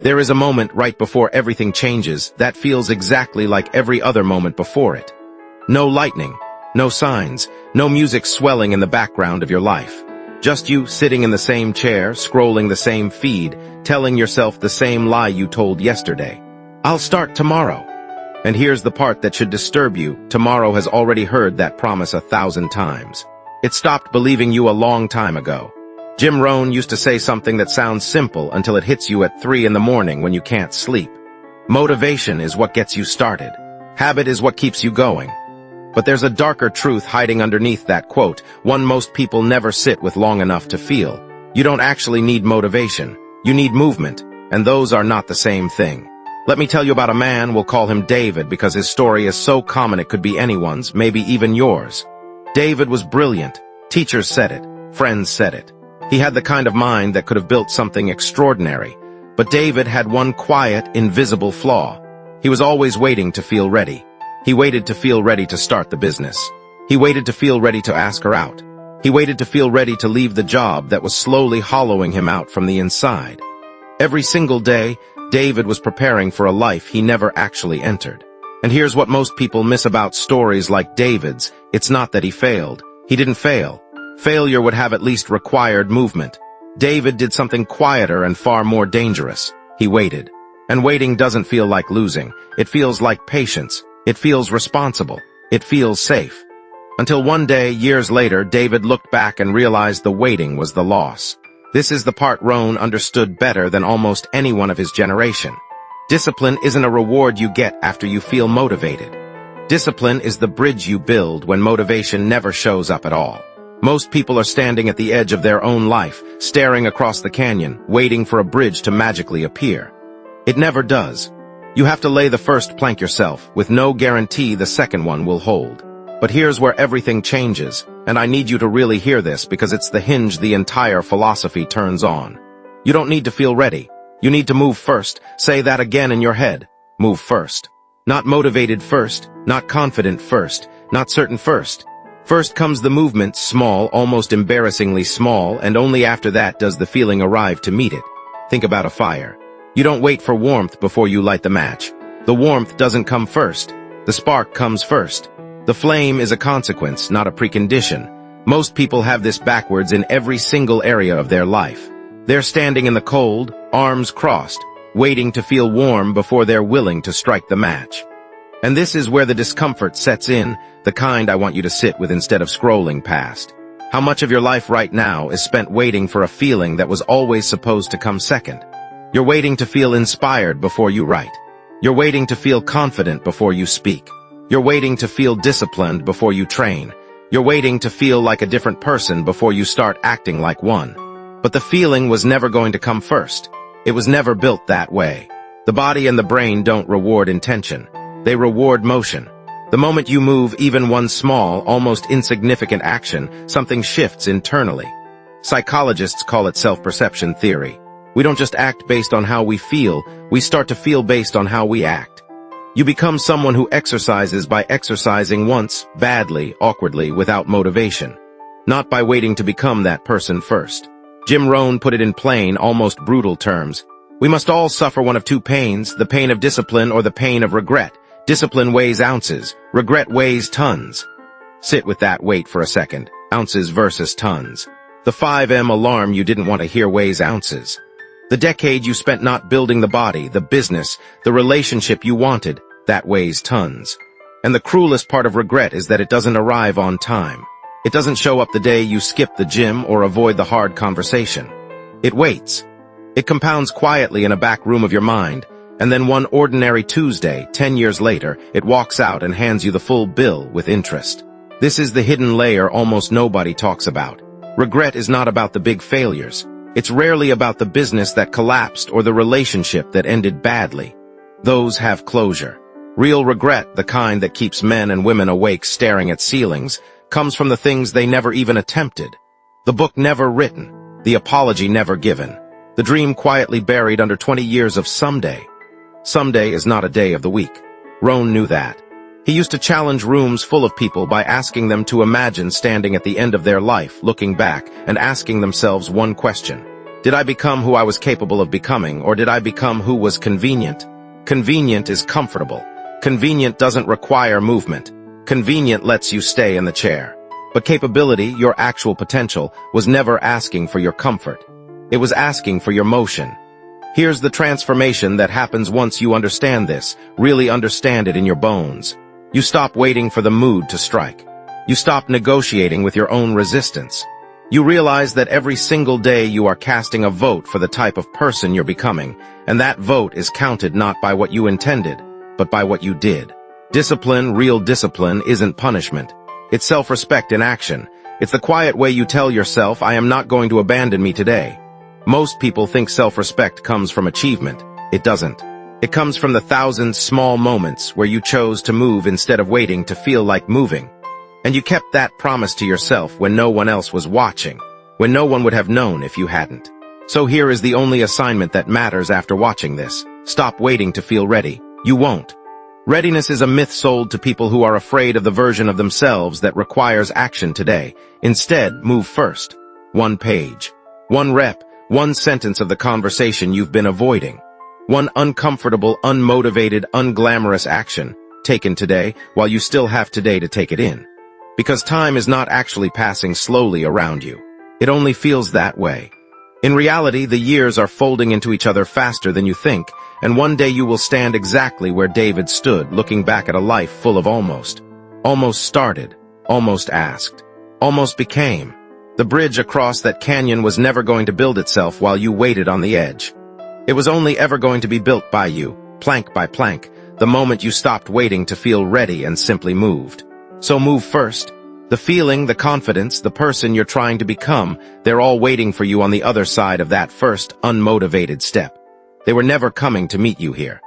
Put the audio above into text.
There is a moment right before everything changes that feels exactly like every other moment before it. No lightning, no signs, no music swelling in the background of your life. Just you sitting in the same chair, scrolling the same feed, telling yourself the same lie you told yesterday. I'll start tomorrow. And here's the part that should disturb you. Tomorrow has already heard that promise 1,000 times. It stopped believing you a long time ago. Jim Rohn used to say something that sounds simple until it hits you at 3 in the morning when you can't sleep. Motivation is what gets you started. Habit is what keeps you going. But there's a darker truth hiding underneath that quote, one most people never sit with long enough to feel. You don't actually need motivation. You need movement, and those are not the same thing. Let me tell you about a man. We'll call him David because his story is so common it could be anyone's, maybe even yours. David was brilliant. Teachers said it. Friends said it. He had the kind of mind that could have built something extraordinary. But David had one quiet, invisible flaw. He was always waiting to feel ready. He waited to feel ready to start the business. He waited to feel ready to ask her out. He waited to feel ready to leave the job that was slowly hollowing him out from the inside. Every single day, David was preparing for a life he never actually entered. And here's what most people miss about stories like David's. It's not that he failed. He didn't fail. Failure would have at least required movement. David did something quieter and far more dangerous. He waited. And waiting doesn't feel like losing. It feels like patience. It feels responsible. It feels safe. Until one day, years later, David looked back and realized the waiting was the loss. This is the part Rohn understood better than almost anyone of his generation. Discipline isn't a reward you get after you feel motivated. Discipline is the bridge you build when motivation never shows up at all. Most people are standing at the edge of their own life, staring across the canyon, waiting for a bridge to magically appear. It never does. You have to lay the first plank yourself, with no guarantee the second one will hold. But here's where everything changes, and I need you to really hear this because it's the hinge the entire philosophy turns on. You don't need to feel ready. You need to move first. Say that again in your head. Move first. Not motivated first, not confident first, not certain first. First comes the movement, small, almost embarrassingly small, and only after that does the feeling arrive to meet it. Think about a fire. You don't wait for warmth before you light the match. The warmth doesn't come first. The spark comes first. The flame is a consequence, not a precondition. Most people have this backwards in every single area of their life. They're standing in the cold, arms crossed, waiting to feel warm before they're willing to strike the match. And this is where the discomfort sets in, the kind I want you to sit with instead of scrolling past. How much of your life right now is spent waiting for a feeling that was always supposed to come second? You're waiting to feel inspired before you write. You're waiting to feel confident before you speak. You're waiting to feel disciplined before you train. You're waiting to feel like a different person before you start acting like one. But the feeling was never going to come first. It was never built that way. The body and the brain don't reward intention. They reward motion. The moment you move even one small, almost insignificant action, something shifts internally. Psychologists call it self-perception theory. We don't just act based on how we feel, we start to feel based on how we act. You become someone who exercises by exercising once, badly, awkwardly, without motivation. Not by waiting to become that person first. Jim Rohn put it in plain, almost brutal terms. We must all suffer one of two pains, the pain of discipline or the pain of regret. Discipline weighs ounces, regret weighs tons. Sit with that weight for a second. Ounces versus tons. The 5M alarm you didn't want to hear weighs ounces. The decade you spent not building the body, the business, the relationship you wanted, that weighs tons. And the cruelest part of regret is that it doesn't arrive on time. It doesn't show up the day you skip the gym or avoid the hard conversation. It waits. It compounds quietly in a back room of your mind, and then one ordinary Tuesday, 10 years later, it walks out and hands you the full bill with interest. This is the hidden layer almost nobody talks about. Regret is not about the big failures. It's rarely about the business that collapsed or the relationship that ended badly. Those have closure. Real regret, the kind that keeps men and women awake staring at ceilings, comes from the things they never even attempted. The book never written, the apology never given, the dream quietly buried under 20 years of someday. Someday is not a day of the week. Rohn knew that. He used to challenge rooms full of people by asking them to imagine standing at the end of their life, looking back, and asking themselves one question. Did I become who I was capable of becoming, or did I become who was convenient? Convenient is comfortable. Convenient doesn't require movement. Convenient lets you stay in the chair. But capability, your actual potential, was never asking for your comfort. It was asking for your motion. Here's the transformation that happens once you understand this, really understand it in your bones. You stop waiting for the mood to strike. You stop negotiating with your own resistance. You realize that every single day you are casting a vote for the type of person you're becoming, and that vote is counted not by what you intended, but by what you did. Discipline, real discipline, isn't punishment. It's self-respect in action. It's the quiet way you tell yourself, I am not going to abandon me today. Most people think self-respect comes from achievement. It doesn't. It comes from the thousand small moments where you chose to move instead of waiting to feel like moving. And you kept that promise to yourself when no one else was watching, when no one would have known if you hadn't. So here is the only assignment that matters after watching this. Stop waiting to feel ready. You won't. Readiness is a myth sold to people who are afraid of the version of themselves that requires action today. Instead, move first. One page. One rep. One sentence of the conversation you've been avoiding. One uncomfortable, unmotivated, unglamorous action taken today while you still have today to take it in. Because time is not actually passing slowly around you. It only feels that way. In reality, the years are folding into each other faster than you think, and one day you will stand exactly where David stood, looking back at a life full of almost. Almost started, almost asked, almost became. The bridge across that canyon was never going to build itself while you waited on the edge. It was only ever going to be built by you, plank by plank, the moment you stopped waiting to feel ready and simply moved. So move first. The feeling, the confidence, the person you're trying to become, they're all waiting for you on the other side of that first unmotivated step. They were never coming to meet you here.